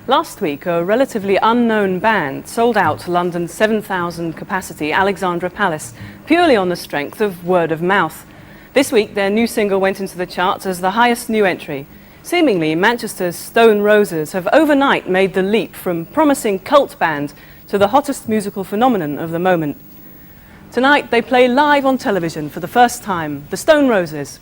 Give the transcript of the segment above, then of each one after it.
Last week, a relatively unknown band sold out London's 7,000 capacity Alexandra Palace, purely on the strength of word of mouth. This week, their new single went into the charts as the highest new entry. Seemingly, Manchester's Stone Roses have overnight made the leap from promising cult band to the hottest musical phenomenon of the moment. Tonight, they play live on television for the first time, the Stone Roses.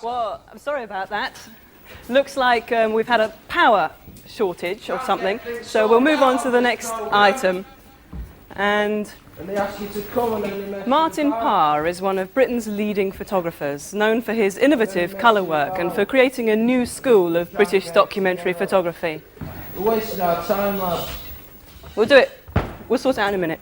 Well, I'm sorry about that. Looks like we've had a power shortage or something, so we'll move on to the next item. And Martin Parr is one of Britain's leading photographers, known for his innovative colour work and for creating a new school of British documentary photography. We're wasting our time, lad. We'll do it. We'll sort it out in a minute.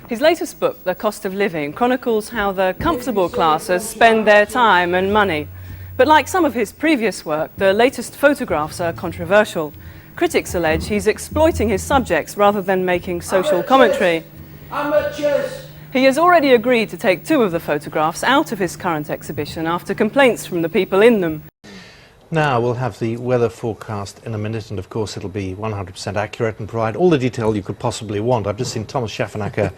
His latest book, The Cost of Living, chronicles how the comfortable classes spend their time and money. But like some of his previous work, the latest photographs are controversial. Critics allege he's exploiting his subjects rather than making social commentary. Amateurs! He has already agreed to take 2 of the photographs out of his current exhibition after complaints from the people in them. Now we'll have the weather forecast in a minute, and of course it'll be 100% accurate and provide all the detail you could possibly want. I've just seen Thomas Schaffenacker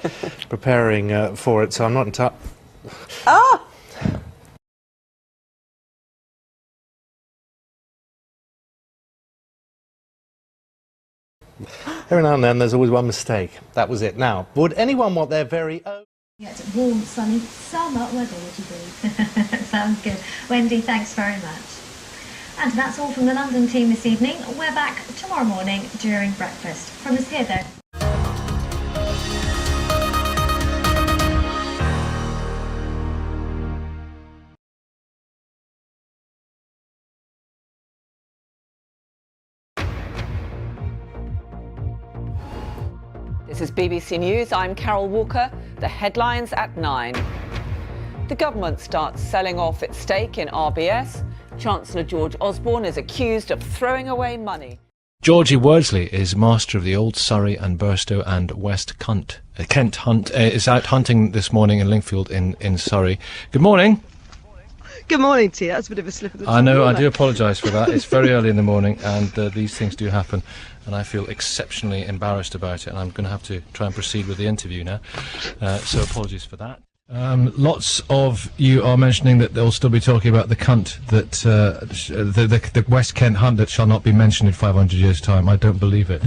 preparing for it, so I'm not entirely... Ah! Every now and then there's always one mistake. That was it. Now, would anyone want their very own... Yeah, it's warm, sunny, summer weather, would you believe? Sounds good. Wendy, thanks very much. And that's all from the London team this evening. We're back tomorrow morning during breakfast. From us here, though. This is BBC News. I'm Carol Walker. The headlines at 9. The government starts selling off its stake in RBS. Chancellor George Osborne is accused of throwing away money. Georgie Wordsley is master of the Old Surrey and Burstow and West Kent hunt. Is out hunting this morning in Lingfield in Surrey. Good morning. Good morning to you. That's a bit of a slip of the tongue. I know, I do apologise for that. It's very early in the morning and these things do happen, and I feel exceptionally embarrassed about it, and I'm going to have to try and proceed with the interview now. So apologies for that. Lots of you are mentioning that they'll still be talking about the cunt that the West Kent hunt that shall not be mentioned in 500 years' time. I don't believe it.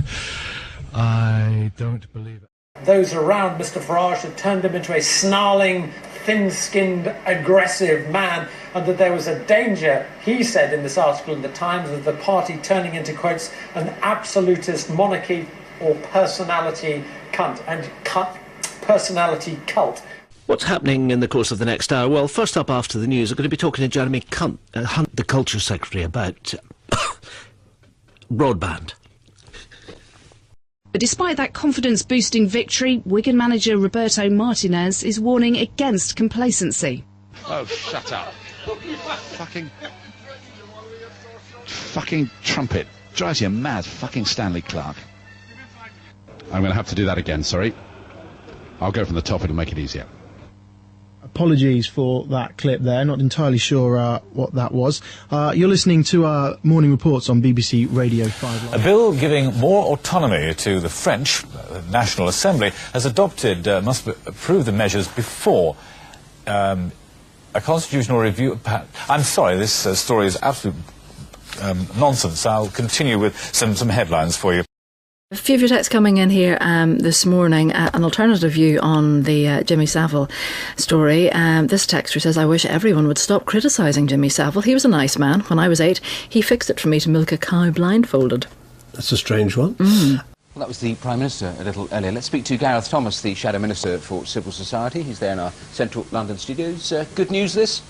I don't believe it. Those around Mr. Farage had turned him into a snarling, thin-skinned, aggressive man, and that there was a danger, he said in this article in the Times, of the party turning into, quotes, an absolutist monarchy or personality cunt, and personality cult. What's happening in the course of the next hour? Well, first up after the news, I'm going to be talking to Jeremy Hunt, the Culture Secretary, about broadband. But despite that confidence-boosting victory, Wigan manager Roberto Martinez is warning against complacency. Oh, shut up. Fucking trumpet. Drives you mad, fucking Stanley Clark. I'm going to have to do that again, sorry. I'll go from the top, it'll make it easier. apologies for that clip there. Not entirely sure what that was. You're listening to our morning reports on BBC Radio 5 Live. A bill giving more autonomy to the French National Assembly has adopted, must approve the measures before a constitutional review. I'm sorry, this story is absolute nonsense. I'll continue with some headlines for you. A few of your texts coming in here this morning, an alternative view on the Jimmy Savile story. This texter says, I wish everyone would stop criticising Jimmy Savile. He was a nice man. When I was 8, he fixed it for me to milk a cow blindfolded. That's a strange one. Mm. Well, that was the Prime Minister a little earlier. Let's speak to Gareth Thomas, the Shadow Minister for Civil Society. He's there in our central London studios. Good news, this?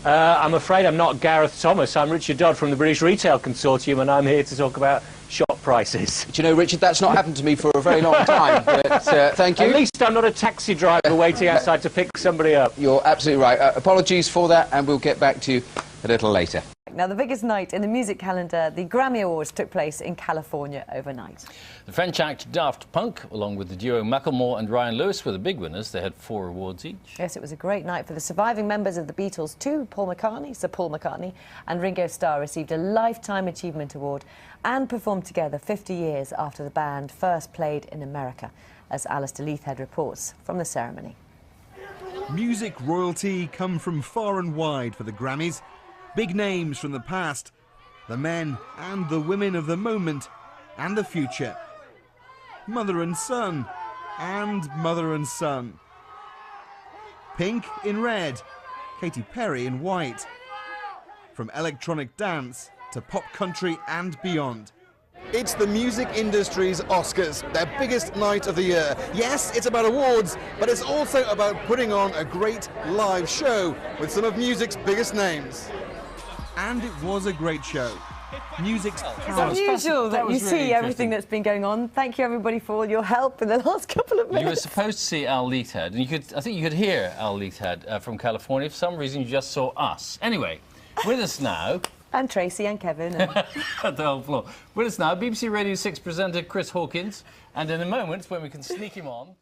I'm afraid I'm not Gareth Thomas. I'm Richard Dodd from the British Retail Consortium, and I'm here to talk about shop prices. Do you know, Richard, that's not happened to me for a very long time, but thank you. At least I'm not a taxi driver waiting outside to pick somebody up. You're absolutely right. Apologies for that, and we'll get back to you a little later. Now, the biggest night in the music calendar, the Grammy Awards, took place in California overnight. The French act Daft Punk, along with the duo Macklemore and Ryan Lewis, were the big winners. They had 4 awards each. Yes, it was a great night for the surviving members of the Beatles too. Sir Paul McCartney and Ringo Starr received a Lifetime Achievement Award and performed together 50 years after the band first played in America, as Alistair Leithhead reports from the ceremony. Music royalty come from far and wide for the Grammys. Big names from the past, the men and the women of the moment and the future. Mother and son, and mother and son. Pink in red, Katy Perry in white. From electronic dance to pop country and beyond. It's the music industry's Oscars, their biggest night of the year. Yes, it's about awards, but it's also about putting on a great live show with some of music's biggest names. And it was a great show. Music's It's unusual that you see everything that's been going on. Thank you, everybody, for all your help in the last couple of minutes. You were supposed to see Al Leithhead, and I think you could hear Al Leithhead from California. For some reason, you just saw us. Anyway, with us now... And Tracy and Kevin. And... the whole floor. With us now, BBC Radio 6 presenter Chris Hawkins. And in a moment, when we can sneak him on...